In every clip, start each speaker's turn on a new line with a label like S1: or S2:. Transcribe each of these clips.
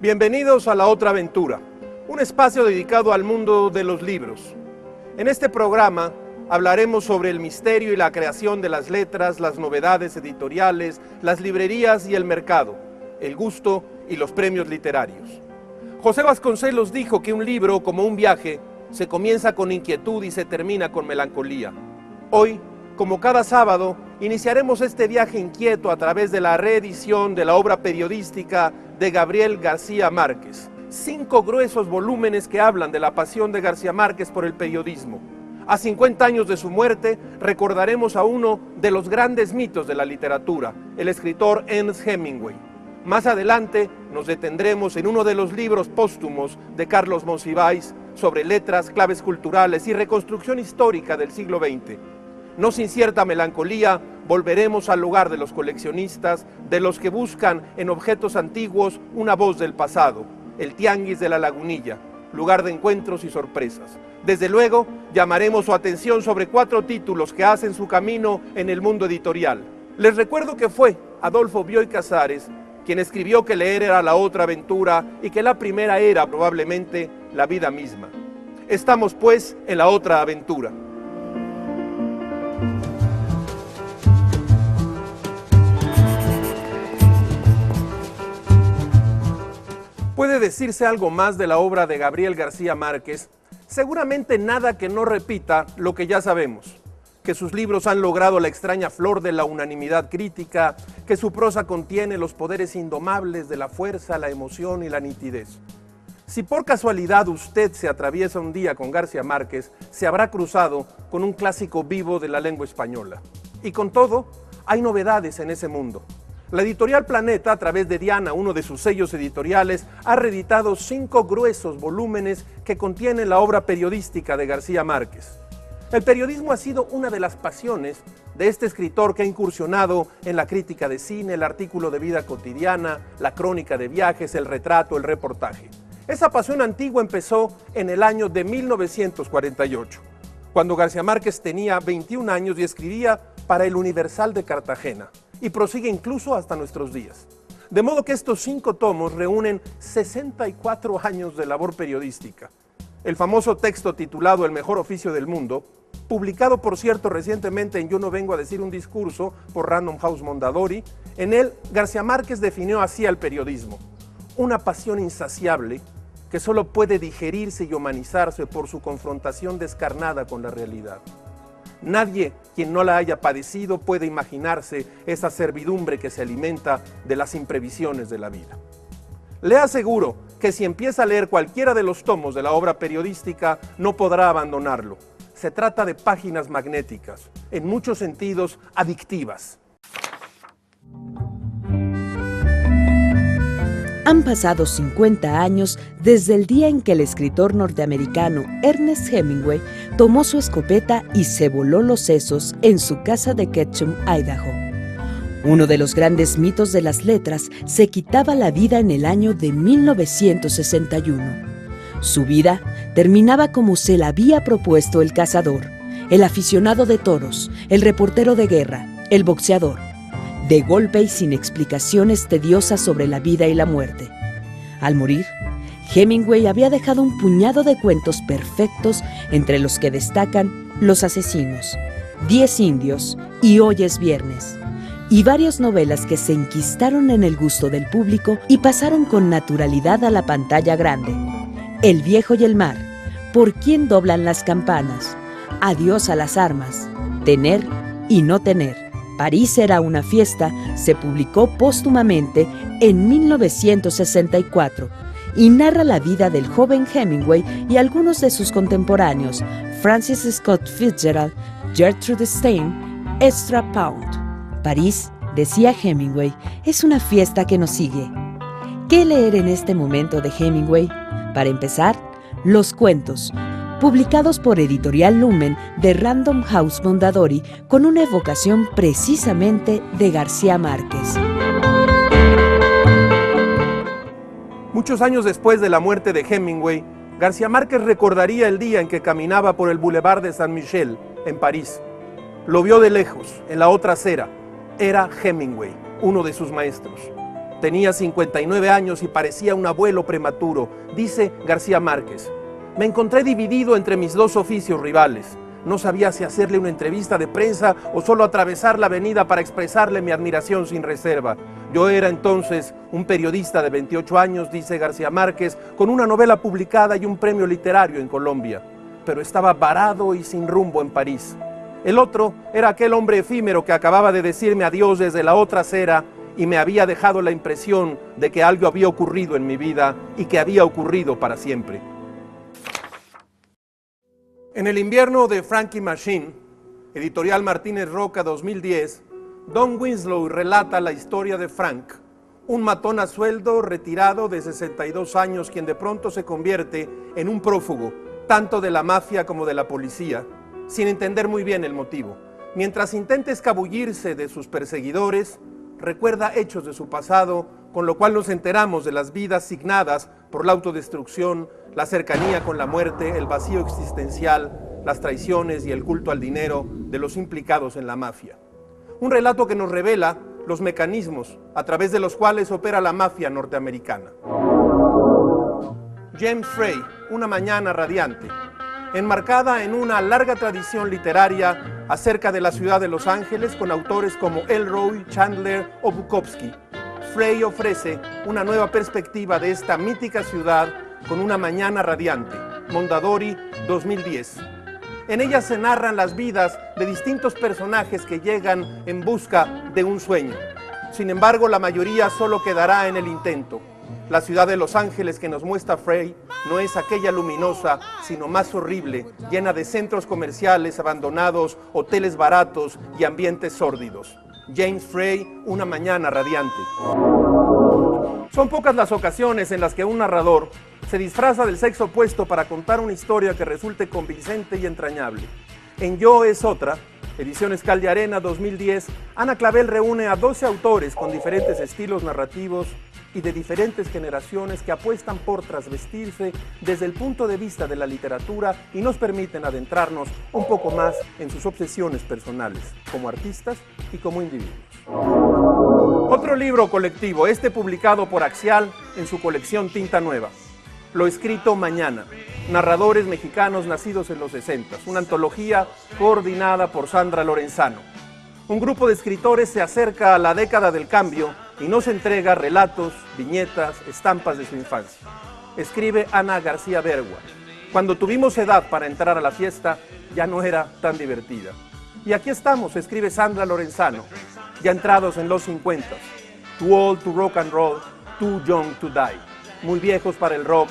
S1: Bienvenidos a La Otra Aventura, un espacio dedicado al mundo de los libros. En este programa hablaremos sobre el misterio y la creación de las letras, las novedades editoriales, las librerías y el mercado, el gusto y los premios literarios. José Vasconcelos dijo que un libro, como un viaje, se comienza con inquietud y se termina con melancolía. Hoy, como cada sábado, iniciaremos este viaje inquieto a través de la reedición de la obra periodística de Gabriel García Márquez. 5 gruesos volúmenes que hablan de la pasión de García Márquez por el periodismo. A 50 años de su muerte, recordaremos a uno de los grandes mitos de la literatura, el escritor Ernest Hemingway. Más adelante nos detendremos en uno de los libros póstumos de Carlos Monsiváis sobre letras, claves culturales y reconstrucción histórica del siglo XX. No sin cierta melancolía, volveremos al lugar de los coleccionistas, de los que buscan en objetos antiguos una voz del pasado, el Tianguis de la Lagunilla, lugar de encuentros y sorpresas. Desde luego, llamaremos su atención sobre 4 títulos que hacen su camino en el mundo editorial. Les recuerdo que fue Adolfo Bioy Casares quien escribió que leer era la otra aventura y que la primera era probablemente la vida misma. Estamos pues en la otra aventura. ¿Puede decirse algo más de la obra de Gabriel García Márquez? Seguramente nada que no repita lo que ya sabemos, que sus libros han logrado la extraña flor de la unanimidad crítica, que su prosa contiene los poderes indomables de la fuerza, la emoción y la nitidez. Si por casualidad usted se atraviesa un día con García Márquez, se habrá cruzado con un clásico vivo de la lengua española. Y con todo, hay novedades en ese mundo. La editorial Planeta, a través de Diana, uno de sus sellos editoriales, ha reeditado 5 gruesos volúmenes que contienen la obra periodística de García Márquez. El periodismo ha sido una de las pasiones de este escritor que ha incursionado en la crítica de cine, el artículo de vida cotidiana, la crónica de viajes, el retrato, el reportaje. Esa pasión antigua empezó en el año de 1948, cuando García Márquez tenía 21 años y escribía para El Universal de Cartagena, y prosigue incluso hasta nuestros días. De modo que estos 5 tomos reúnen 64 años de labor periodística. El famoso texto titulado El mejor oficio del mundo, publicado por cierto recientemente en Yo no vengo a decir un discurso por Random House Mondadori, en él García Márquez definió así al periodismo: una pasión insaciable que solo puede digerirse y humanizarse por su confrontación descarnada con la realidad. Nadie quien no la haya padecido puede imaginarse esa servidumbre que se alimenta de las imprevisiones de la vida. Le aseguro que si empieza a leer cualquiera de los tomos de la obra periodística, no podrá abandonarlo. Se trata de páginas magnéticas, en muchos sentidos adictivas.
S2: Han pasado 50 años desde el día en que el escritor norteamericano Ernest Hemingway tomó su escopeta y se voló los sesos en su casa de Ketchum, Idaho. Uno de los grandes mitos de las letras se quitaba la vida en el año de 1961. Su vida terminaba como se la había propuesto el cazador, el aficionado de toros, el reportero de guerra, el boxeador. De golpe y sin explicaciones tediosas sobre la vida y la muerte. Al morir, Hemingway había dejado un puñado de cuentos perfectos, entre los que destacan Los asesinos, 10 indios y Hoy es viernes, y varias novelas que se enquistaron en el gusto del público y pasaron con naturalidad a la pantalla grande. El viejo y el mar, Por quién doblan las campanas, Adiós a las armas, Tener y no tener. París era una fiesta, se publicó póstumamente en 1964 y narra la vida del joven Hemingway y algunos de sus contemporáneos, Francis Scott Fitzgerald, Gertrude Stein, Ezra Pound. París, decía Hemingway, es una fiesta que nos sigue. ¿Qué leer en este momento de Hemingway? Para empezar, los cuentos, publicados por Editorial Lumen de Random House Mondadori, con una evocación precisamente de García Márquez.
S1: Muchos años después de la muerte de Hemingway, García Márquez recordaría el día en que caminaba por el Boulevard de Saint-Michel, en París. Lo vio de lejos, en la otra acera. Era Hemingway, uno de sus maestros. Tenía 59 años y parecía un abuelo prematuro, dice García Márquez. Me encontré dividido entre mis dos oficios rivales. No sabía si hacerle una entrevista de prensa o solo atravesar la avenida para expresarle mi admiración sin reserva. Yo era entonces un periodista de 28 años, dice García Márquez, con una novela publicada y un premio literario en Colombia, pero estaba varado y sin rumbo en París. El otro era aquel hombre efímero que acababa de decirme adiós desde la otra acera y me había dejado la impresión de que algo había ocurrido en mi vida y que había ocurrido para siempre. En El invierno de Frankie Machine, editorial Martínez Roca 2010, Don Winslow relata la historia de Frank, un matón a sueldo retirado de 62 años quien de pronto se convierte en un prófugo, tanto de la mafia como de la policía, sin entender muy bien el motivo. Mientras intenta escabullirse de sus perseguidores, recuerda hechos de su pasado, con lo cual nos enteramos de las vidas signadas por la autodestrucción, la cercanía con la muerte, el vacío existencial, las traiciones y el culto al dinero de los implicados en la mafia. Un relato que nos revela los mecanismos a través de los cuales opera la mafia norteamericana. James Frey, Una mañana radiante, enmarcada en una larga tradición literaria acerca de la ciudad de Los Ángeles con autores como Ellroy, Chandler o Bukowski. Frey ofrece una nueva perspectiva de esta mítica ciudad con Una mañana radiante, Mondadori 2010. En ella se narran las vidas de distintos personajes que llegan en busca de un sueño. Sin embargo, la mayoría solo quedará en el intento. La ciudad de Los Ángeles que nos muestra Frey no es aquella luminosa, sino más horrible, llena de centros comerciales abandonados, hoteles baratos y ambientes sórdidos. James Frey, Una mañana radiante. Son pocas las ocasiones en las que un narrador se disfraza del sexo opuesto para contar una historia que resulte convincente y entrañable. En Yo es otra, Ediciones Cal de Arena 2010, Ana Clavel reúne a 12 autores con diferentes estilos narrativos y de diferentes generaciones que apuestan por trasvestirse desde el punto de vista de la literatura y nos permiten adentrarnos un poco más en sus obsesiones personales, como artistas y como individuos. Otro libro colectivo, este publicado por Axial en su colección Tinta Nueva. Lo escrito mañana, narradores mexicanos nacidos en los 60, una antología coordinada por Sandra Lorenzano. Un grupo de escritores se acerca a la década del cambio y nos entrega relatos, viñetas, estampas de su infancia. Escribe Ana García Bergua. Cuando tuvimos edad para entrar a la fiesta, ya no era tan divertida. Y aquí estamos, escribe Sandra Lorenzano, ya entrados en los 50, too old to rock and roll, too young to die. Muy viejos para el rock,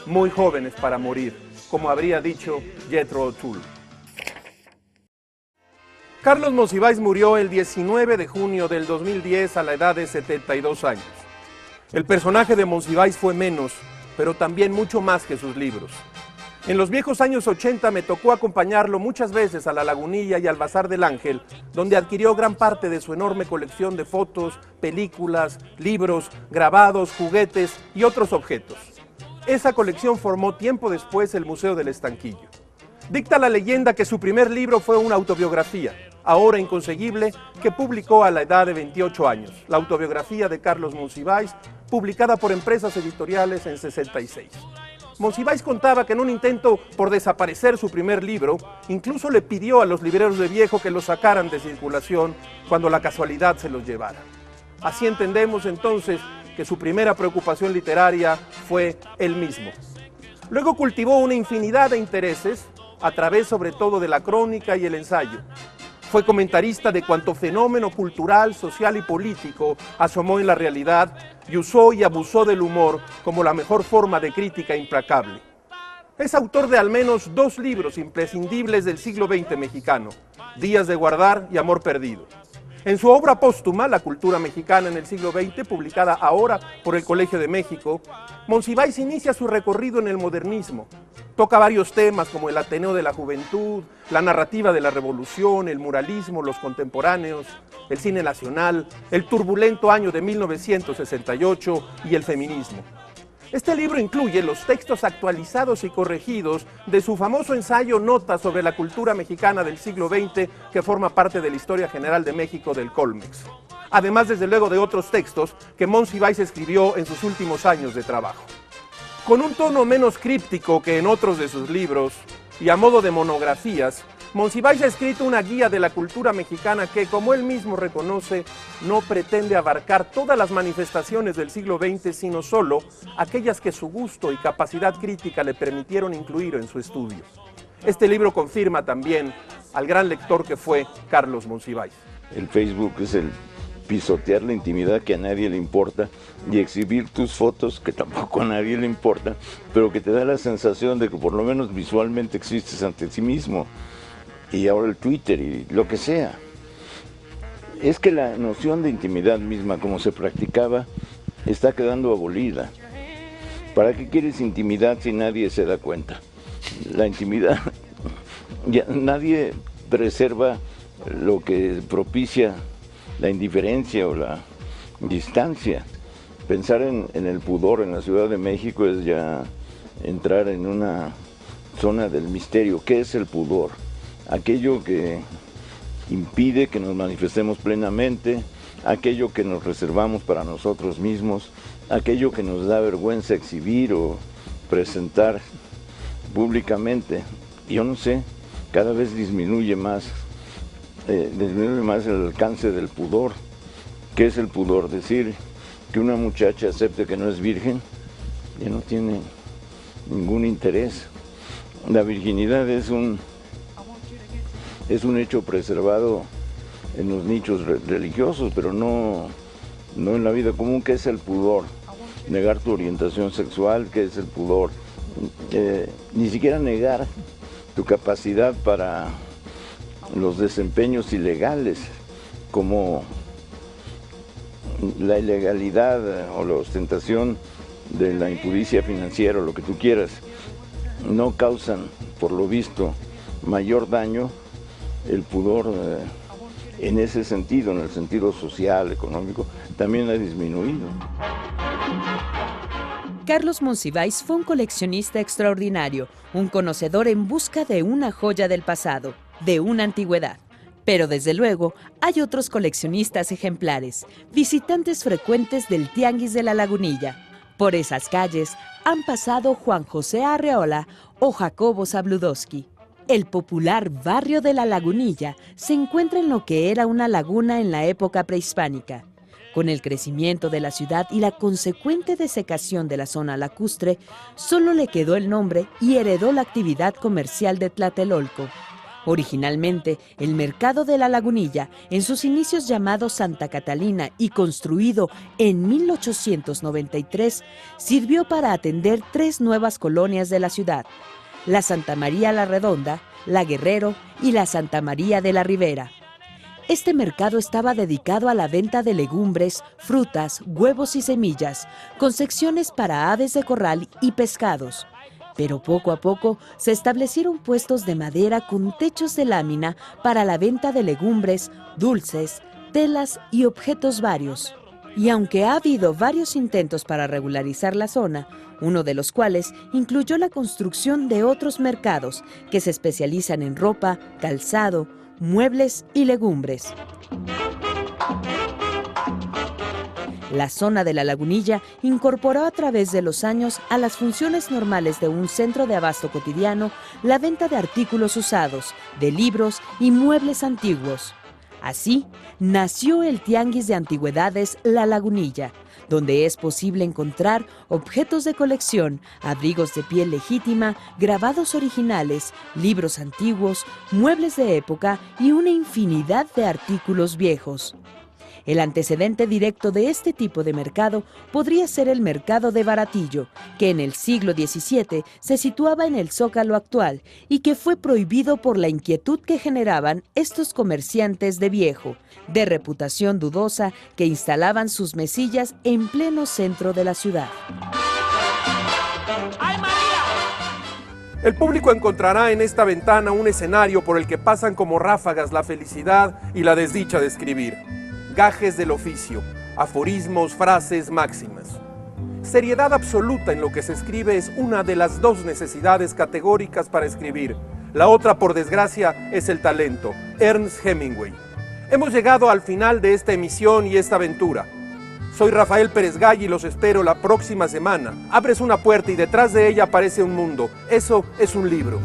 S1: muy jóvenes para morir, como habría dicho Jethro Tull. Carlos Monsiváis murió el 19 de junio del 2010 a la edad de 72 años. El personaje de Monsiváis fue menos, pero también mucho más que sus libros. En los viejos años 80 me tocó acompañarlo muchas veces a la Lagunilla y al Bazar del Ángel, donde adquirió gran parte de su enorme colección de fotos, películas, libros, grabados, juguetes y otros objetos. Esa colección formó tiempo después el Museo del Estanquillo. Dicta la leyenda que su primer libro fue una autobiografía, ahora inconseguible, que publicó a la edad de 28 años, la autobiografía de Carlos Monsiváis, publicada por Empresas Editoriales en 66. Monsiváis contaba que en un intento por desaparecer su primer libro, incluso le pidió a los libreros de viejo que lo sacaran de circulación cuando la casualidad se los llevara. Así entendemos entonces que su primera preocupación literaria fue él mismo. Luego cultivó una infinidad de intereses, a través sobre todo de la crónica y el ensayo. Fue comentarista de cuanto fenómeno cultural, social y político asomó en la realidad y usó y abusó del humor como la mejor forma de crítica implacable. Es autor de al menos 2 libros imprescindibles del siglo XX mexicano, Días de guardar y Amor perdido. En su obra póstuma, La cultura mexicana en el siglo XX, publicada ahora por el Colegio de México, Monsiváis inicia su recorrido en el modernismo. Toca varios temas como el Ateneo de la Juventud, la narrativa de la Revolución, el muralismo, los contemporáneos, el cine nacional, el turbulento año de 1968 y el feminismo. Este libro incluye los textos actualizados y corregidos de su famoso ensayo Notas sobre la cultura mexicana del siglo XX, que forma parte de la Historia General de México del Colmex. además desde luego de otros textos que Monsiváis escribió en sus últimos años de trabajo. Con un tono menos críptico que en otros de sus libros y a modo de monografías, Monsiváis ha escrito una guía de la cultura mexicana que, como él mismo reconoce, no pretende abarcar todas las manifestaciones del siglo XX, sino solo aquellas que su gusto y capacidad crítica le permitieron incluir en su estudio. Este libro confirma también al gran lector que fue Carlos Monsiváis.
S3: El Facebook es el pisotear la intimidad que a nadie le importa y exhibir tus fotos que tampoco a nadie le importa, pero que te da la sensación de que por lo menos visualmente existes ante sí mismo. Y ahora el Twitter y lo que sea. Es que la noción de intimidad misma, como se practicaba, está quedando abolida. ¿Para qué quieres intimidad si nadie se da cuenta? La intimidad, ya nadie preserva lo que propicia la indiferencia o la distancia. Pensar en el pudor en la Ciudad de México es ya entrar en una zona del misterio. ¿Qué es el pudor? Aquello que impide que nos manifestemos plenamente, aquello que nos reservamos para nosotros mismos, aquello que nos da vergüenza exhibir o presentar públicamente. Yo no sé, cada vez disminuye más el alcance del pudor. ¿Qué es el pudor? Decir que una muchacha acepte que no es virgen ya no tiene ningún interés. La virginidad es un hecho preservado en los nichos religiosos, pero no en la vida común. ¿Qué es el pudor? Negar tu orientación sexual. ¿Qué es el pudor? Ni siquiera negar tu capacidad para los desempeños ilegales, como la ilegalidad o la ostentación de la impudicia financiera o lo que tú quieras, no causan, por lo visto, mayor daño. El pudor en ese sentido, en el sentido social, económico, también ha disminuido.
S2: Carlos Monsiváis fue un coleccionista extraordinario, un conocedor en busca de una joya del pasado, de una antigüedad. Pero desde luego, hay otros coleccionistas ejemplares, visitantes frecuentes del Tianguis de la Lagunilla. Por esas calles han pasado Juan José Arreola o Jacobo Zabludowski. El popular barrio de la Lagunilla se encuentra en lo que era una laguna en la época prehispánica. Con el crecimiento de la ciudad y la consecuente desecación de la zona lacustre, solo le quedó el nombre y heredó la actividad comercial de Tlatelolco. Originalmente, el mercado de la Lagunilla, en sus inicios llamado Santa Catalina y construido en 1893, sirvió para atender 3 nuevas colonias de la ciudad: la Santa María la Redonda, la Guerrero y la Santa María de la Ribera. Este mercado estaba dedicado a la venta de legumbres, frutas, huevos y semillas, con secciones para aves de corral y pescados. Pero poco a poco se establecieron puestos de madera con techos de lámina para la venta de legumbres, dulces, telas y objetos varios. Y aunque ha habido varios intentos para regularizar la zona, uno de los cuales incluyó la construcción de otros mercados que se especializan en ropa, calzado, muebles y legumbres. La zona de la Lagunilla incorporó a través de los años a las funciones normales de un centro de abasto cotidiano la venta de artículos usados, de libros y muebles antiguos. Así nació el Tianguis de Antigüedades La Lagunilla, donde es posible encontrar objetos de colección, abrigos de piel legítima, grabados originales, libros antiguos, muebles de época y una infinidad de artículos viejos. El antecedente directo de este tipo de mercado podría ser el mercado de Baratillo, que en el siglo XVII se situaba en el Zócalo actual y que fue prohibido por la inquietud que generaban estos comerciantes de viejo, de reputación dudosa, que instalaban sus mesillas en pleno centro de la ciudad.
S1: El público encontrará en esta ventana un escenario por el que pasan como ráfagas la felicidad y la desdicha de escribir. Gajes del oficio, aforismos, frases, máximas. Seriedad absoluta en lo que se escribe es una de las 2 necesidades categóricas para escribir. La otra, por desgracia, es el talento. Ernest Hemingway. Hemos llegado al final de esta emisión y esta aventura. Soy Rafael Pérez Gay y los espero la próxima semana. Abres una puerta y detrás de ella aparece un mundo. Eso es un libro.